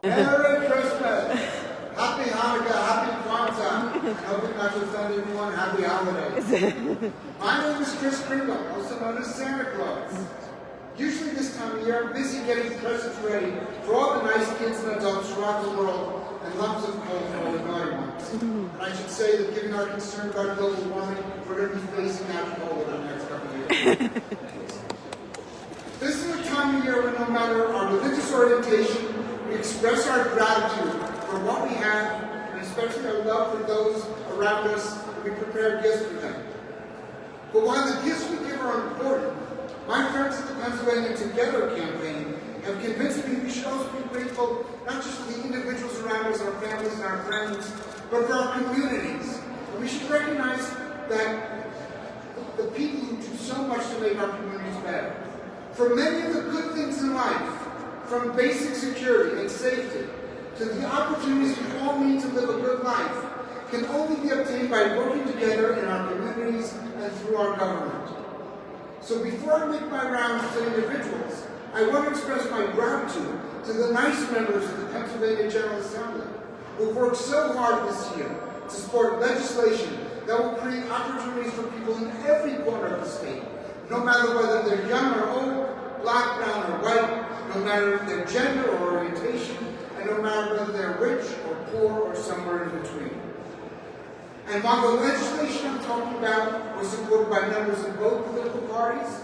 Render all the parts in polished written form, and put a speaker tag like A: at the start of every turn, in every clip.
A: Merry Christmas! Happy Hanukkah, Happy Kwanzaa. I hope it not to offend anyone. Happy holidays. My name is Chris Kringle, also known as Santa Claus. Usually this time of year, I'm busy getting presents ready for all the nice kids and adults throughout the world and lumps of coal for all the naughty ones. And I should say that given our concern about global warming, we're going to be phasing out coal over the next couple of years. This is a time of year when no matter our religious orientation, we express our gratitude for what we have, and especially our love for those around us, and we prepare gifts for them. But while the gifts we give are important, my friends at the Pennsylvania Together campaign have convinced me we should also be grateful not just for the individuals around us, our families and our friends, but for our communities. And we should recognize that the people who do so much to make our communities better. For many of the good things in life, from basic security and safety to the opportunities we all need to live a good life, can only be obtained by working together in our communities and through our government. So before I make my rounds to individuals, I want to express my gratitude to the nice members of the Pennsylvania General Assembly who've worked so hard this year to support legislation that will create opportunities for people in every corner of the state, no matter whether they're young or old, black, brown, or white, no matter their gender or orientation, and no matter whether they're rich or poor or somewhere in between. And while the legislation I'm talking about was supported by members of both political parties,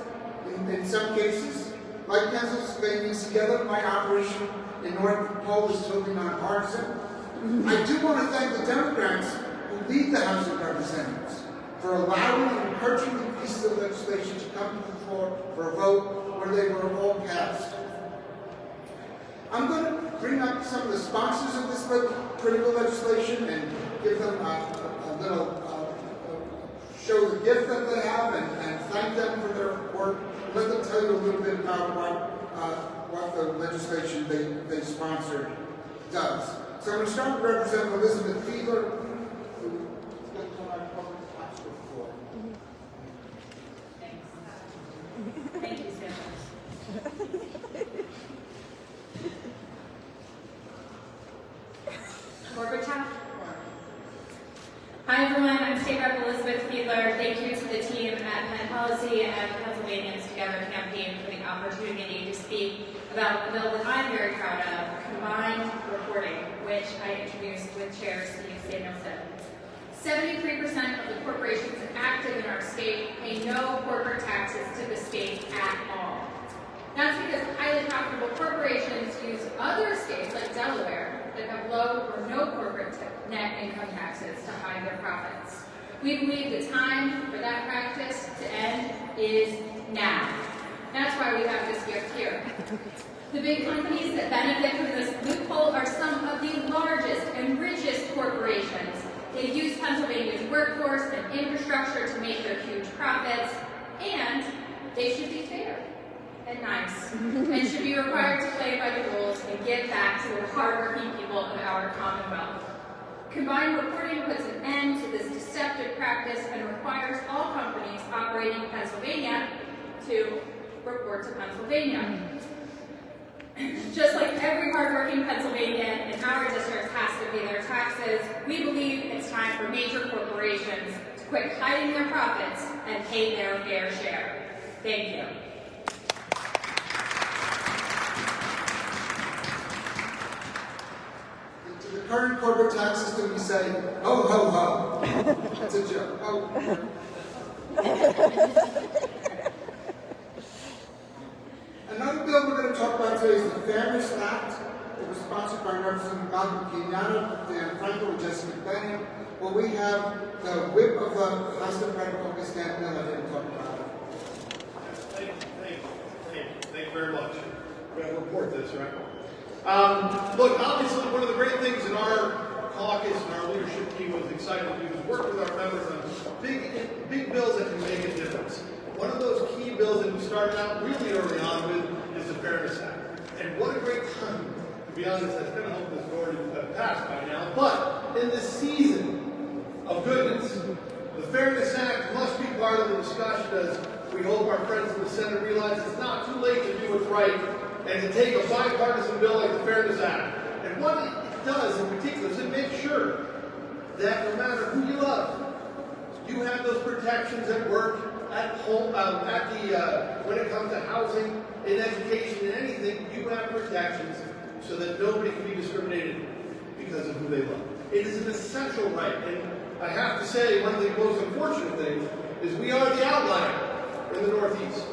A: in some cases, like Pennsylvanians Together, my operation in North Pole is totally nonpartisan. I do want to thank the Democrats who lead the House of Representatives for allowing and encouraging the pieces of legislation to come to the floor for a vote where they were all passed. I'm going to bring up some of the sponsors of this critical legislation and give them a little show the gift that they have and thank them for their work. Let them tell you a little bit about what the legislation they sponsored does. So I'm going to start with Representative Elizabeth Fiedler, who is on our public hospital floor.
B: Thanks. Thank you, Sarah. Corporate chat. Hi everyone, I'm State Rep Elizabeth Fiedler. Thank you to the team at Penn Policy and the Pennsylvanians Together campaign for the opportunity to speak about a bill that I'm very proud of, combined reporting, which I introduced with Chair Steve Samuelson. 73% of the corporations active in our state pay no corporate taxes to the state at all. That's because highly profitable corporations use other states like Delaware that have low or no corporate net income taxes to hide their profits. We believe the time for that practice to end is now. That's why we have this gift here. The big companies that benefit from this loophole are some of the largest and richest corporations. They use Pennsylvania's workforce and infrastructure to make their huge profits, and they should be fair and nice, and should be required to play by the rules and give back to the hardworking people of our Commonwealth. Combined reporting puts an end to this deceptive practice and requires all companies operating in Pennsylvania to report to Pennsylvania. Just like every hardworking Pennsylvanian in our district has to pay their taxes, we believe it's time for major corporations to quit hiding their profits and pay their fair share. Thank you.
A: To the current corporate tax system, we say, ho, ho, ho. That's a joke. Oh. Another bill we're going to talk about today is the Fairness Act. It was sponsored by Representative Malcolm Kenyatta, Dan Franco, and Jessica Benning. Well, we have the whip of the House Democratic Caucus, Dan Miller, here to talk about it.
C: Thank you very much. We're going to report this, right? Look, obviously, one of the great things in our caucus and our leadership team was excited to do is work with our members on big bills that can make a difference. One of those key bills that we started out really early on with is the Fairness Act. And what a great time, to be honest, I kind of hope this already passed by now, but in this season of goodness, the Fairness Act must be part of the discussion as we hope our friends in the Senate realize it's not too late to do what's right and to take a bipartisan bill like the Fairness Act and what it does in particular is it makes sure that no matter who you love, you have those protections at work, at home, when it comes to housing, in education, in anything, you have protections so that nobody can be discriminated because of who they love. It is an essential right, and I have to say, one of the most unfortunate things is we are the outlier in the Northeast.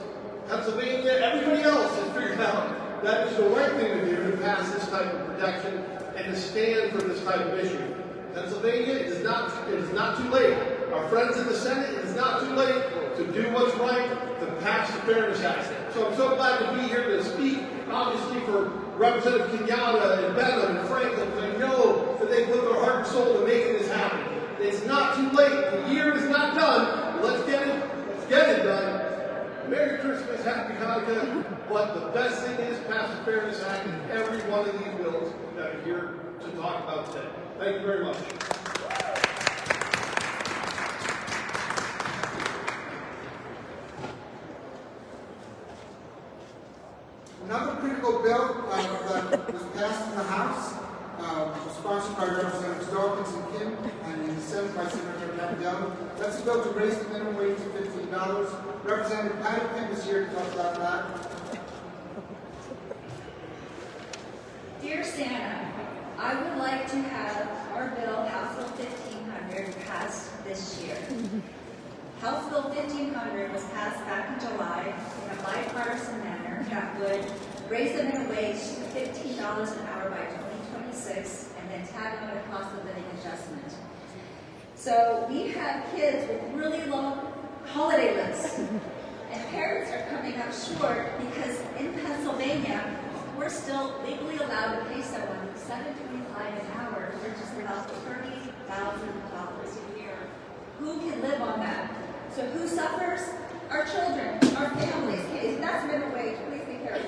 C: Pennsylvania, everybody else has figured out that is the right thing to do to pass this type of protection and to stand for this type of issue. Pennsylvania, it is not too late. Our friends in the Senate, it is not too late to do what's right, to pass the Fairness Act. So I'm so glad to be here to speak, obviously for Representative Kenyatta and Benham and Franklin, because I know that they put their heart and soul to making this happen. It's not too late. The year is not done. Let's get it done. Merry Christmas, Happy Hanukkah. But the best thing is pass the Fairness Act in every one of these bills that are here to talk about today. Thank you very much.
A: Another critical bill that was passed in the House, was sponsored by Representatives Dawkins and Kim, and in the Senate by Senator Capdell. That's a bill to raise the minimum wage to $15. Representative Patty Kim is here to talk about that.
D: Dear Santa, I would like to have our bill, House Bill 1500, passed this year. House Bill 1500 was passed back in July in a bipartisan manner that would raise the minimum wage to $15 an hour by 2026 and then tag on a cost of living adjustment. So we have kids with really long holiday lists, and parents are coming up short because in Pennsylvania, we're still legally allowed to pay someone $7.25 an hour, which is about $30,000 a year. Who can live on that? So who suffers? Our children, our families. Hey, that's minimum wage. Please be careful.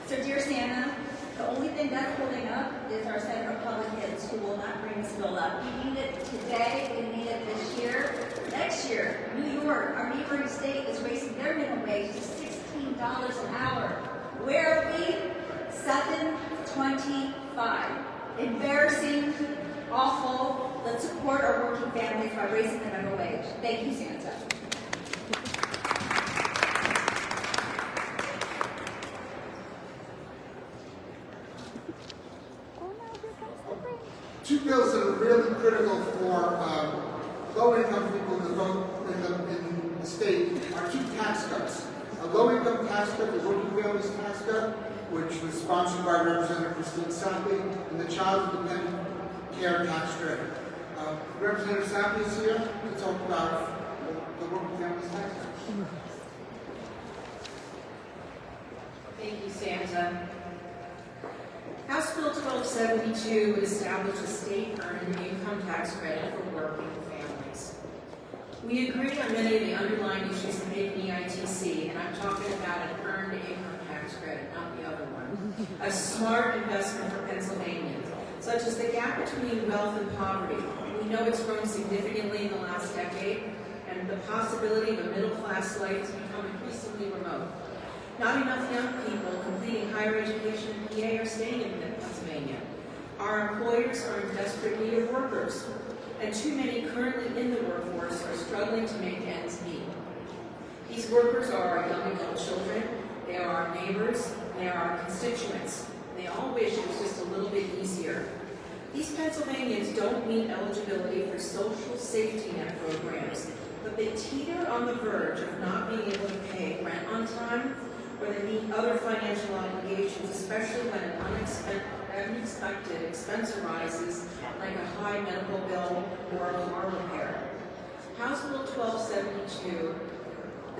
D: So dear Santa, the only thing that's holding up is our Senate Republicans who will not bring this bill up. We need it today. We need it this year. Next year, New York, our neighboring state, is raising their minimum wage to $16 an hour. Where are we? $7.25. Embarrassing, awful. Let's support our working families by raising the minimum wage. Thank you, Santa.
A: Two bills that are really critical for low-income people in the state are two tax cuts. A low-income tax cut, the working families tax cut, which was sponsored by Representative Christine Sappy, and the child dependent care tax credit. Representative Sappy is here to talk about the working families tax cut.
E: Thank you, Santa. House Bill 1272 would establish a state-earned income tax credit for working families. We agree on many of the underlying issues that make an EITC, and I'm talking about an earned income tax credit, not the other one. A smart investment for Pennsylvanians, such as the gap between wealth and poverty. We know it's grown significantly in the last decade, and the possibility of a middle-class life has become increasingly remote. Not enough young people completing higher education in PA are staying in Pennsylvania. Our employers are in desperate need of workers, and too many currently in the workforce are struggling to make ends meet. These workers are our young adult children, they are our neighbors, they are our constituents. They all wish it was just a little bit easier. These Pennsylvanians don't meet eligibility for social safety net programs, but they teeter on the verge of not being able to pay rent on time, or they meet other financial obligations, especially when an unexpected expense arises, like a high medical bill or a car repair. House Bill 1272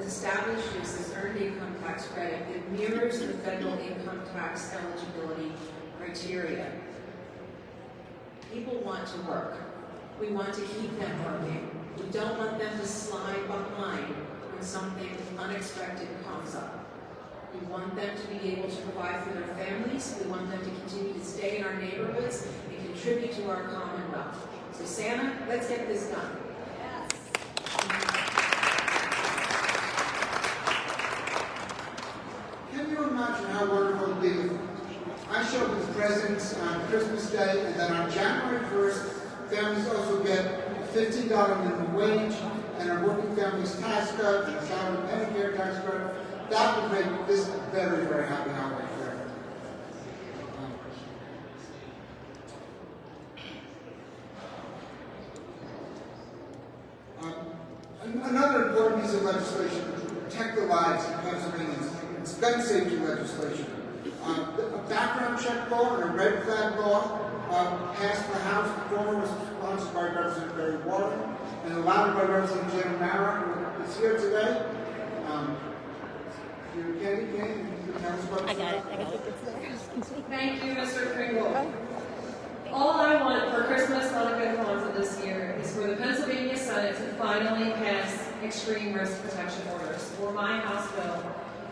E: establishes this earned income tax credit that mirrors the federal income tax eligibility criteria. People want to work. We want to keep them working. We don't want them to slide behind when something unexpected comes up. We want them to be able to provide for their families. We want them to continue to stay in our neighborhoods and contribute to our commonwealth. So Santa, let's get this done.
D: Yes.
A: Can you imagine how wonderful it would be if I each opens presents on Christmas Day, and then on January 1st, families also get a $15 minimum wage and a working family's tax cut and a child and Medicare tax credit. That would make this a very, very happy holiday for everyone. Another important piece of legislation to protect the lives of Pennsylvanians is gun safety legislation. A background check law and a red flag law passed the House. The former was sponsored by Representative Barry Warren and allowed by Representative Jim Mara, who is here today. Candy, you can tell us about this?
F: I got it.
E: Thank you, Mr. Pringle. All I want for Christmas, Hanukkah, and Kwanzaa this year is for the Pennsylvania Senate to finally pass extreme risk protection orders, or my House Bill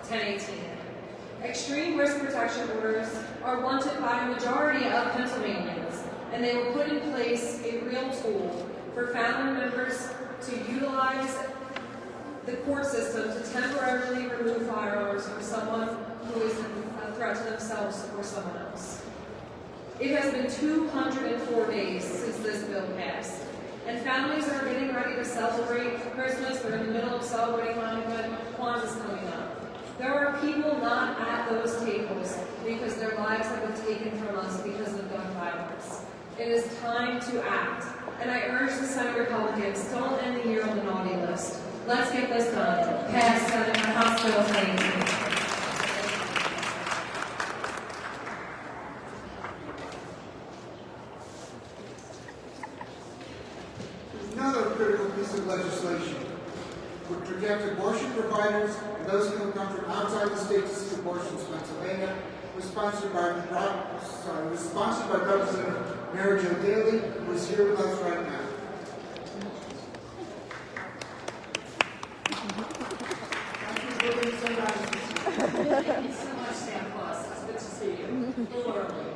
E: 1018. Extreme risk protection orders are wanted by a majority of Pennsylvanians, and they will put in place a real tool for family members to utilize the court system to temporarily remove firearms from someone who is a threat to themselves or someone else. It has been 204 days since this bill passed, and families are getting ready to celebrate Christmas. They're in the middle of celebrating Hanukkah. Kwanzaa's coming up. There are people not at those tables because their lives have been taken from us because of gun violence. It is time to act, and I urge the Senate Republicans, don't end the year on the naughty list. Let's get this done. Pass Senate House Bill 1018.
A: Another critical piece of legislation would protect abortion providers and those who come from outside the state to see abortions in Pennsylvania. Was sponsored by Representative Mary Jo Daley, who is here with us right now.
E: Thank you so much, Santa Claus. It's good to see you. A little early.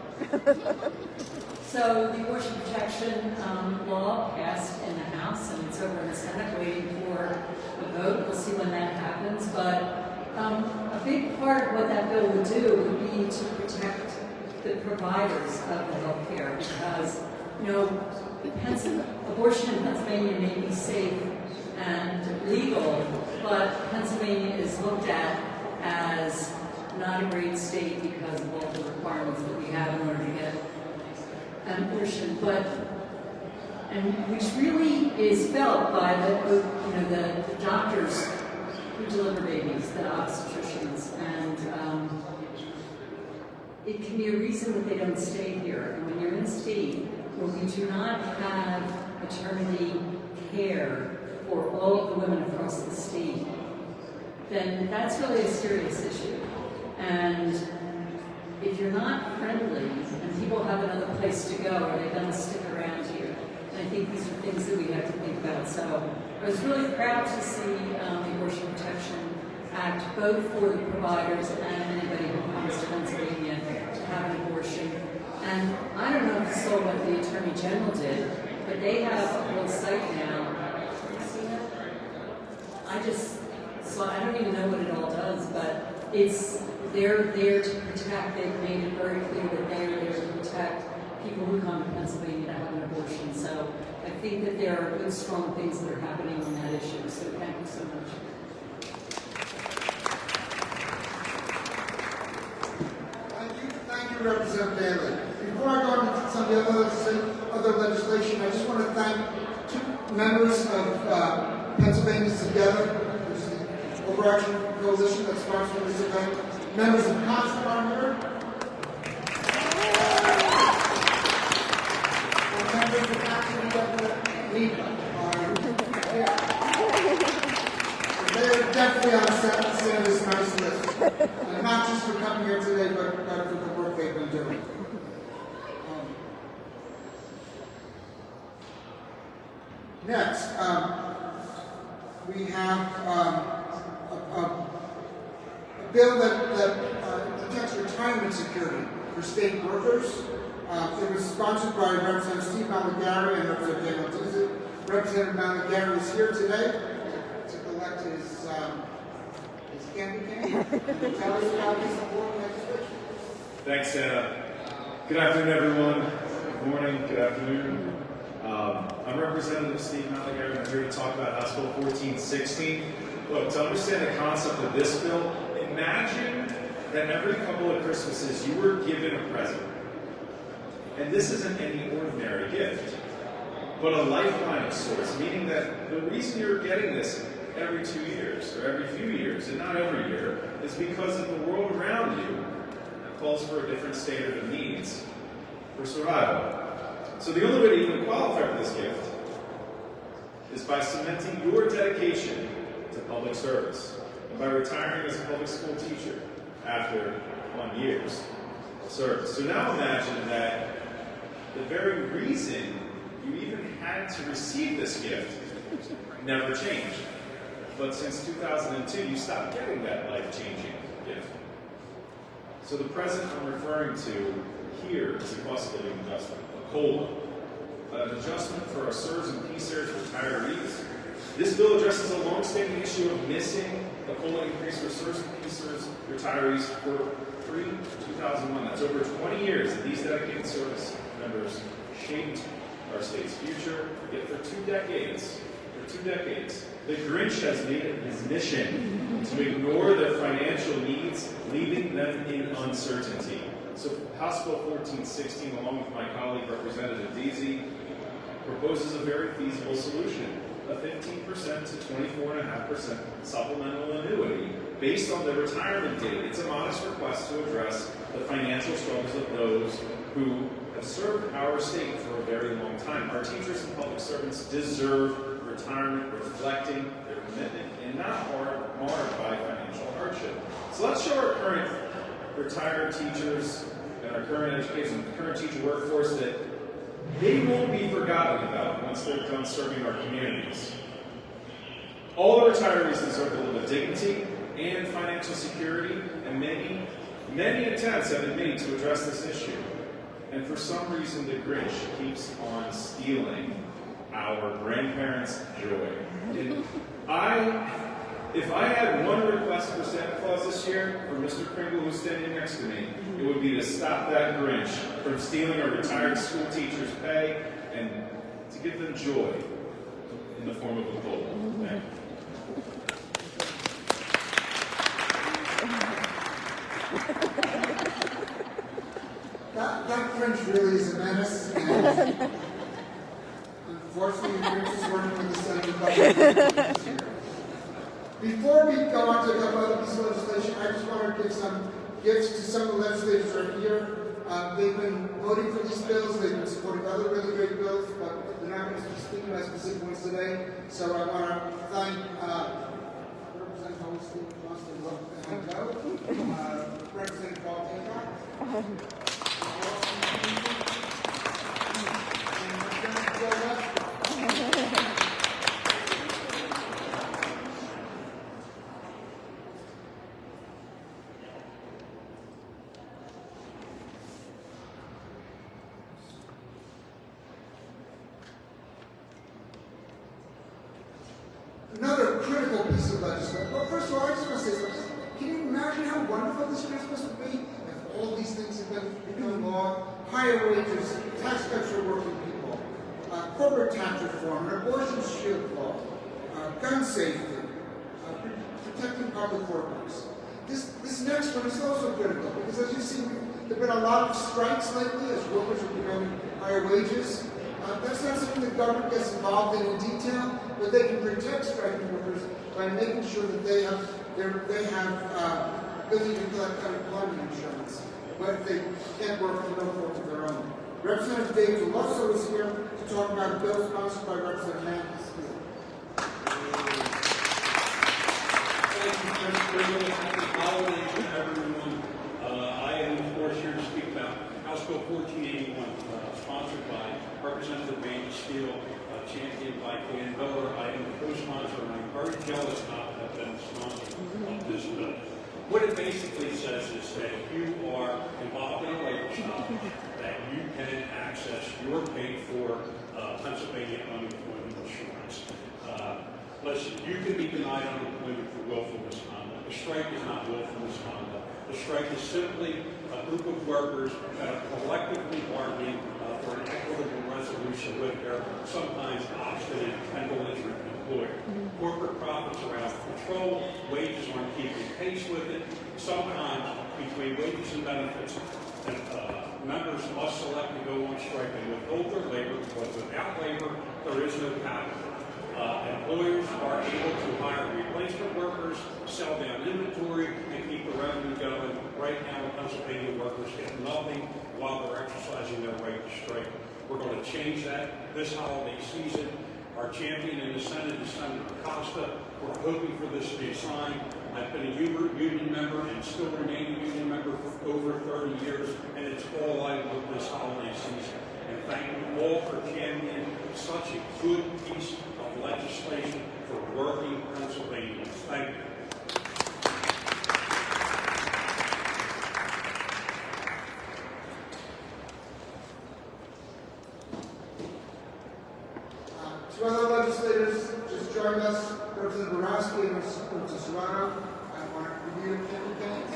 E: So the abortion protection law passed in the House, and it's over in the Senate waiting for a vote. We'll see when that happens. But a big part of what that bill would do would be to protect the providers of the health care, because, you know, abortion in Pennsylvania may be safe and legal, but Pennsylvania is looked at as not a great state because of all the requirements that we have in order to get an abortion, which really is felt by the doctors who deliver babies, the obstetricians, and it can be a reason that they don't stay here. And when you're in a state where we do not have maternity care for all of the women across the state, then that's really a serious issue. And if you're not friendly and people have another place to go, are they going to stick around here? And I think these are things that we have to think about. So I was really proud to see the Abortion Protection Act, both for the providers and anybody who comes to Pennsylvania to have an abortion. And I don't know if you saw what the Attorney General did, but they have a whole site now. Have you seen that? I don't even know what it all does, but they're there to protect. They've made it very clear that they're there to protect people who come to Pennsylvania to have an abortion. So I think that there are good, strong things that are happening on that issue. So thank you so much.
A: Thank you, Representative Daley. Before I go on to some of the other legislation, I just want to thank two members of Pennsylvanians Together, which is the overarching coalition that sponsored this event. Members of Congress are here. And members of NEPA are here. They're definitely on Senator's nice list. And not just for coming here today, but for the work they've been doing. Next, we have a bill that protects retirement security for state workers. It was sponsored by Representative Steve Malagari and Representative Daniel Dizzy. Representative Malagari is here today to collect his candy cane and tell us about this important legislation.
G: Thanks, Santa.
F: Good afternoon, everyone. Good morning, good afternoon. I'm Representative Steve Malagary, and I'm here to talk about House Bill 1416. Look, to understand the concept of this bill, imagine that every couple of Christmases you were given a present. And this isn't any ordinary gift, but a lifeline of sorts, meaning that the reason you're getting this every 2 years, or every few years, and not every year, is because of the world around you calls for a different standard of needs for survival. So the only way to even qualify for this gift is by cementing your dedication to public service and by retiring as a public school teacher after 1 year's service. So now imagine that the very reason you even had to receive this gift never changed. But since 2002, you stopped getting that life-changing gift. So the present I'm referring to here is a cost of living adjustment, a COLA, an adjustment for our SERS and PSERS retirees. This bill addresses a long-standing issue of missing the COLA increase for SERS and PSERS retirees for pre-2001. That's over 20 years that these dedicated service members shaped our state's future. Yet for two decades, the Grinch has made it his mission to ignore their financial needs, leaving them in uncertainty. So House Bill 1416, along with my colleague Representative Deasy, proposes a very feasible solution, a 15% to 24.5% supplemental annuity based on the retirement date. It's a modest request to address the financial struggles of those who have served our state for a very long time. Our teachers and public servants deserve retirement reflecting their commitment and not marred by financial hardship. So let's show our current retired teachers and our current teacher workforce that they won't be forgotten about once they're done serving our communities. All the retirees deserve a little bit of dignity and financial security, and many attempts have been made to address this issue. And for some reason, the Grinch keeps on stealing our grandparents' joy. And if I had one request for Santa Claus this year, for Mr. Pringle who's standing next to me, it would be to stop that Grinch from stealing our retired school teachers' pay and to give them joy in the form of a COLA. Thank you.
A: That Grinch really is a menace, and unfortunately, the Grinch is working with the Senate Republicans this year. Before we go on to talk about this legislation, I just want to give some gifts to some of the legislators right here. They've been voting for these bills, they've been supporting other really great bills, but they're not going to be speaking about specific ones today. So I want to thank Representative Holstein, Representative Paul Hancock. Another critical piece of legislation. Well, first of all, I just want to say something. Can you imagine how wonderful this Christmas would be if all these things had become law? Higher wages, tax cuts for working people, corporate tax reform, an abortion shield law, gun safety, protecting public workers. This next one is also critical because, as you see, there have been a lot of strikes lately as workers are demanding higher wages. That's not something the government gets involved in detail, but they can protect striking workers by making sure that they have ability to collect unemployment insurance, but if they can't work for no fault of their own. Representative David also is here to talk about a bill sponsored by Representative Mathis.
G: Thank you, Mr. President. Happy holidays to everyone. I am, of course, here to speak about House Bill 1481, sponsored by Representative Van Steele, championed by Dan Miller. I am the co-sponsor, and I'm very jealous not to have been the sponsor of this bill. What it basically says is that if you are involved in a labor stoppage, that you can access your paid-for Pennsylvania unemployment insurance. Listen, you can be denied unemployment for willful misconduct. A strike is not willful misconduct. The strike is simply a group of workers that are collectively bargaining for an equitable resolution with their sometimes obstinate and belligerent employer. Corporate profits are out of control, wages aren't keeping pace with it. Sometimes between wages and benefits, members must select to go on strike and withhold their labor, because without labor, there is no capital. Employers are able to hire replacement workers, sell down inventory, and keep the revenue going. Right now, Pennsylvania workers get nothing while they're exercising their right to strike. We're going to change that this holiday season. Our champion in the Senate is Senator Costa. We're hoping for this to be a sign. I've been a union member and still remain a union member for over 30 years, and it's all I want this holiday season. And thank you all for championing such a good piece of legislation for working Pennsylvanians. Thank you.
A: Two other legislators just joined us, Representative Borowski and Representative Serrano. I want to review a few things.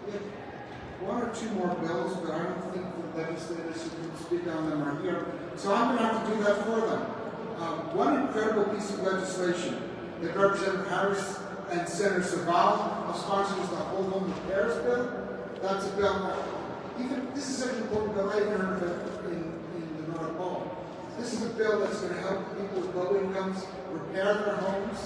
A: We have one or two more bills, but I don't think the legislators who can speak on them are here. So I'm going to have to do that for them. One incredible piece of legislation that Representative Harris and Senator Saval have sponsored is the Whole Home Repairs Bill. That's a bill. This is such an important bill. I haven't heard of it in the North Pole. This is a bill that's going to help people with low incomes repair their homes.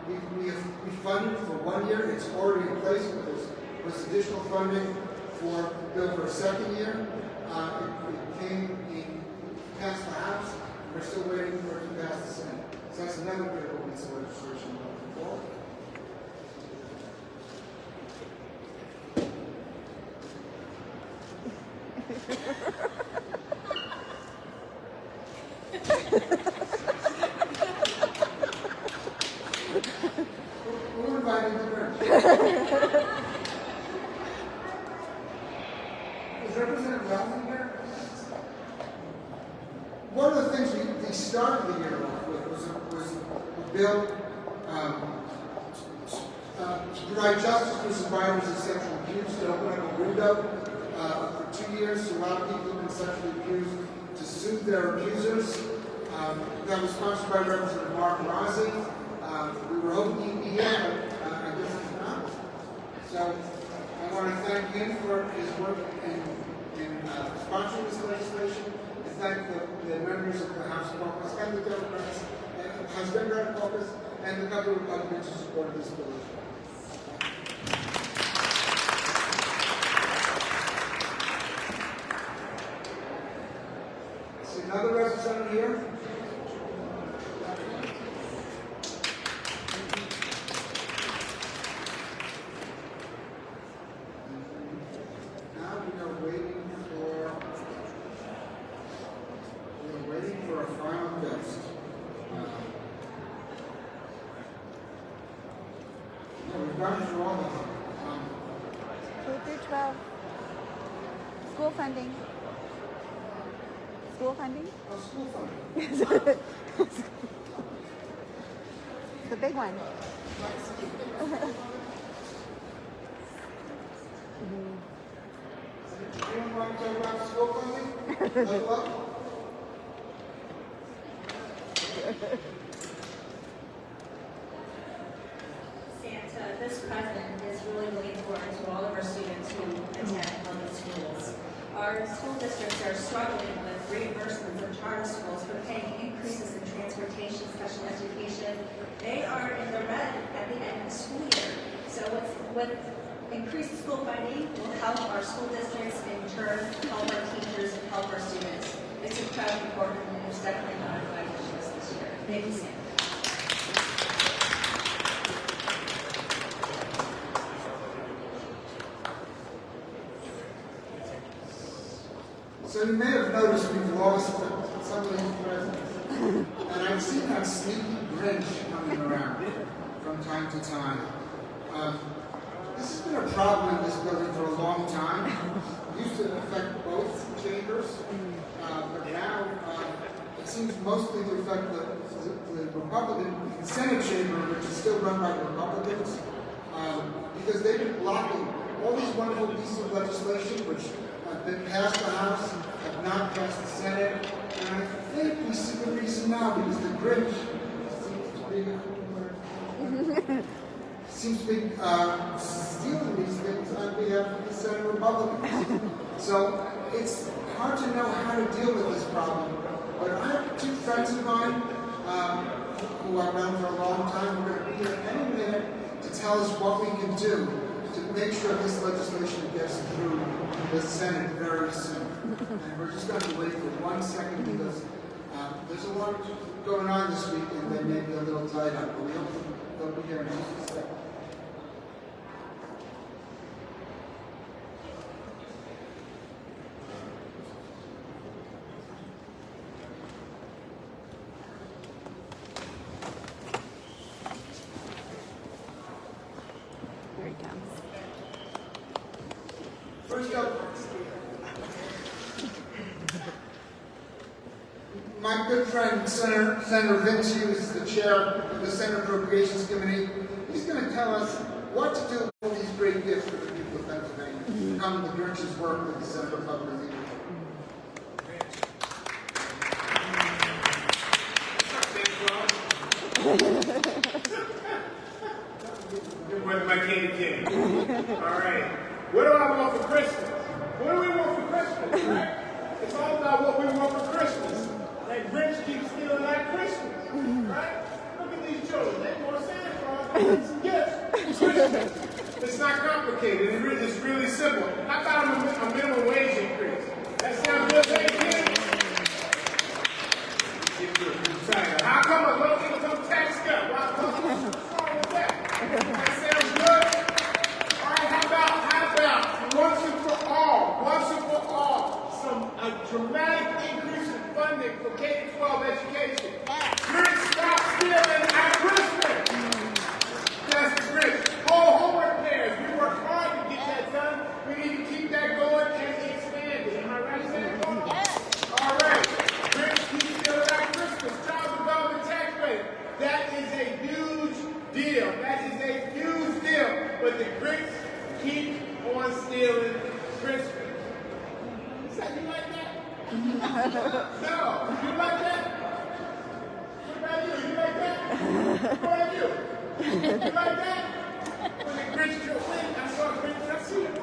A: We funded for 1 year. It's already in place, but there's additional funding for the bill for a second year. It passed the House. We're still waiting for it to pass the Senate. So that's another critical piece of legislation moving forward. Who invited the Grinch? Is Representative Rousing here? One of the things we started the year off with was a bill to provide justice for survivors of sexual abuse, to open up a window for 2 years to allow people who've been sexually abused to sue their abusers. That was sponsored by Representative Mark Rossi. We were hoping he'd be here, but I guess he's not. So I want to thank him for his work in sponsoring this legislation, and thank the members of the House Caucus and the Democrats, House Democratic Caucus, and the couple of Republicans who supported this bill. See another representative here. Now we are waiting for a final list. We've gone through all of them.
H: 2 through 12. School funding. School funding?
A: Oh, school funding.
H: The big one.
A: Anyone want to talk about school funding? Level up?
D: Santa, this present is really, really important to all of our students who attend public schools. Our school districts are struggling with reimbursements of charter schools for paying increases in transportation, special education. They are in the red at the end of the school year. So with increased school funding will help our school districts, in turn help our teachers and help our students. It's incredibly important, and it's definitely not a financial choice this year. Thank you, Santa.
A: So you may have noticed we've lost some of these presidents. And I've seen that sneaky Grinch coming around from time to time. This has been a problem in this building for a long time. It used to affect both chambers, but now it seems mostly to affect the Republican Senate chamber, which is still run by the Republicans, because they've been blocking all these wonderful pieces of legislation which have been passed the House, have not passed the Senate, and I think we see the reason now because the Grinch seems to be stealing these things on behalf of the Senate Republicans. So it's hard to know how to deal with this problem. But I have two friends of mine who I've known for a long time. We're going to be here any minute to tell us what we can do to make sure this legislation gets through the Senate very soon. And we're just going to wait for 1 second because there's a lot going on this week and they may be a little tied up. But we hope they'll be here in just a second.
H: Here he comes.
A: First up, my good friend Senator Vinci, who is the chair of the Senate Appropriations Committee. He's going to tell us what to do with all these great gifts for the people of Pennsylvania. Come the Grinch's work with the Senate Republican leadership.
I: Good morning, my king. All right. What do I want for Christmas? What do we want for Christmas, right? It's all about what we want for Christmas. That Grinch keeps stealing our Christmas, right? Look at these children. They want Santa Claus to get some gifts. Christmas. It's not complicated. It's really simple. How about a minimum wage increase? That sounds good, hey, kids? How come a low income tax cut? What's wrong with that? That sounds good. All right, how about once and for all, a dramatic increase in funding for K-12 education. Grinch, stop stealing our Christmas. That's the Grinch. Whole homework pairs. We work hard to get that done. We need to keep that going and expand it. Am I right, Santa Claus? Yes. All right. Grinch, keep stealing our Christmas. Child development tax rate. That is a huge deal. But the Grinch keep on stealing Christmas. So you like that? No. You like that? What about you? You like that? What about you? You like that? When the Grinch go in, I saw a Grinch. I see it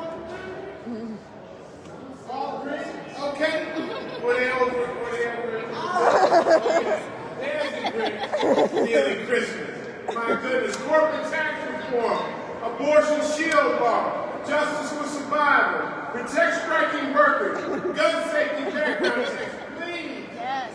I: all Grinch. Okay. Or they over. Okay. There's the Grinch stealing Christmas. My goodness. Corporate tax reform. Abortion shield law, justice for survivors, protect striking workers, gun safety background checks.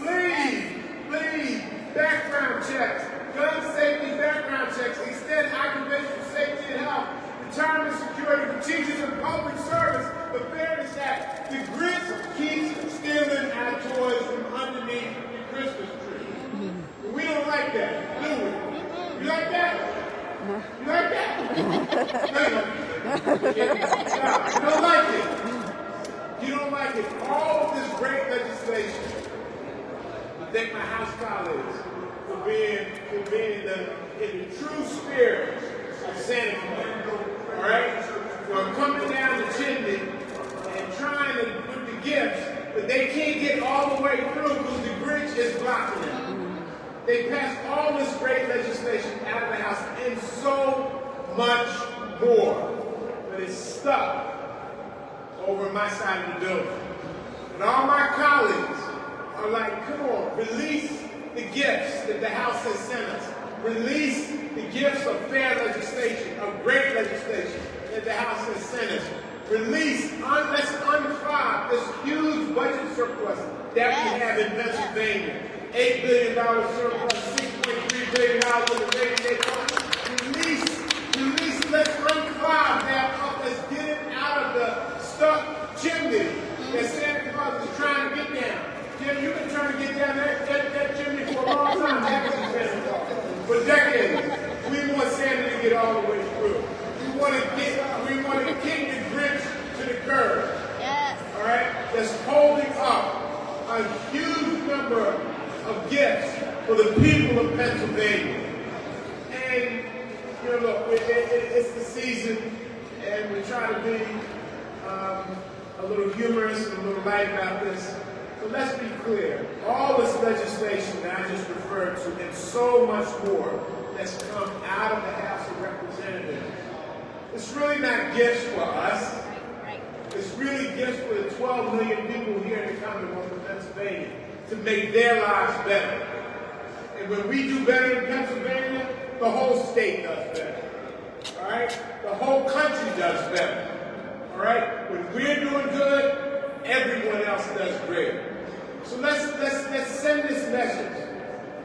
I: Please, background checks, gun safety background checks, extend occupational safety and health, retirement security for teachers and public service, the Fairness Act. The Grinch keeps stealing our toys from underneath the Christmas tree. We don't like that, do we? You like that? You like that? No, you don't like it. You don't like it. All of this great legislation. I thank my House colleagues for being in the true spirit of Santa Claus. All right? For coming down the chimney and trying to put the gifts, but they can't get all the way through because the Grinch is blocking them. They passed all this great legislation out of the House and so much more. But it's stuck over my side of the building. And all my colleagues are like, come on, release the gifts that the House has sent us. Release the gifts of fair legislation, of great legislation that the House has sent us. Let's unclog this huge budget surplus that we have in Pennsylvania. $8 billion surplus, $6.3 billion in the rainy day fund. Release, let's unclog that. Let's get it out of the stuck chimney that Santa Claus is trying to get down. Jim, you've been trying to get down that chimney for a long time. Santa Claus. For decades. We want Santa to get all the way through. We want to get want to kick the Grinch to the curb.
H: Yes.
I: All right? That's holding up a huge number of gifts for the people of Pennsylvania. And, you know, look, it's the season, and we try to be a little humorous and a little light about this. So let's be clear. All this legislation that I just referred to and so much more that's come out of the House of Representatives, it's really not gifts for us. It's really gifts for the 12 million people here in the Commonwealth of Pennsylvania to make their lives better. And when we do better in Pennsylvania, the whole state does better. All right? The whole country does better. All right? When we're doing good, everyone else does great. So let's send this message.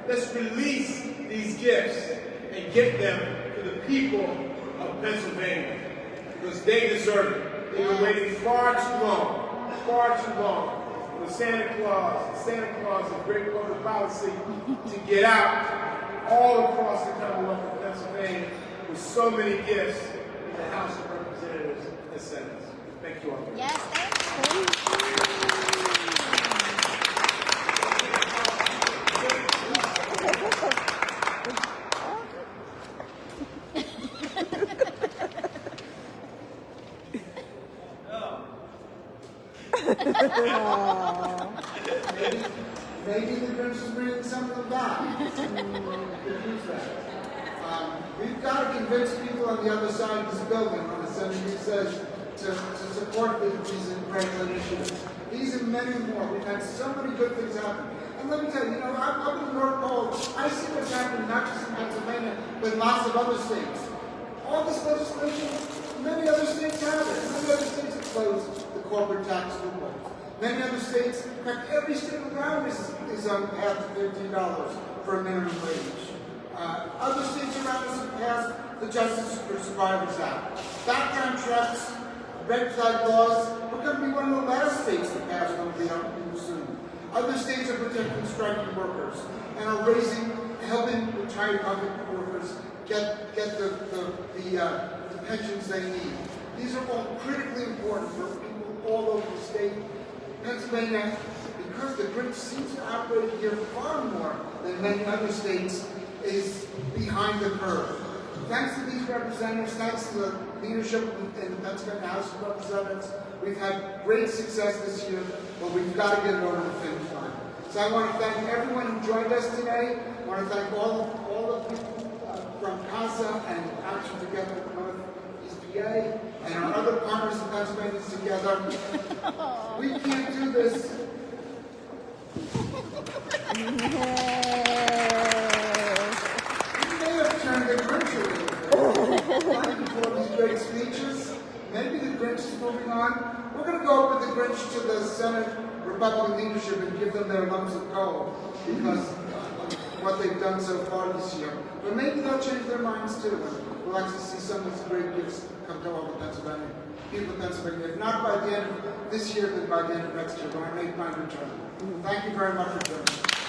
I: Let's release these gifts and get them to the people of Pennsylvania because they deserve it. They've been waiting far too long for Santa Claus is great public policy to get out all across the Commonwealth of Pennsylvania with so many gifts in the House of Representatives and Senators. Thank you all.
H: Yes, thank you.
A: Maybe the Grinch is bringing some of them back. We've got to convince people on the other side of this building, on the Senator says, to support these great initiatives. These and many more. We've had so many good things happen. And let me tell you, I'm in the North Pole. I see what's happening not just in Pennsylvania, but in lots of other states. All this legislation, many other states have it. Many other states have closed the corporate tax loopholes. Many other states, in fact, every state around us is on the path to $15 for a minimum wage. Other states around us have passed the Justice for Survivors Act. Background checks, red flag laws, we're going to be one of the last states to pass one soon. Other states are protecting striking workers and are helping retired public workers get the pensions they need. These are all critically important for people all over the state. Pennsylvania, because the Grinch seems to operate here far more than many other states, is behind the curve. Thanks to these representatives, thanks to the leadership in the Pennsylvania House of Representatives, we've had great success this year, but we've got to get it over the finish line. So I want to thank everyone who joined us today. I want to thank all the people from CASA and Action Together with Northeast PA and our other partners in Pennsylvania together. We can't do this. We may have turned the Grinch a little bit before these great speeches. Maybe the Grinch is moving on. We're going to go up with the Grinch to the Senate Republican leadership and give them their lumps of coal because of what they've done so far this year. But maybe they'll change their minds too. And we'll actually see some of these great gifts come to all the people of Pennsylvania. If not by the end of this year, then by the end of next year, when I make my return. Thank you very much for joining.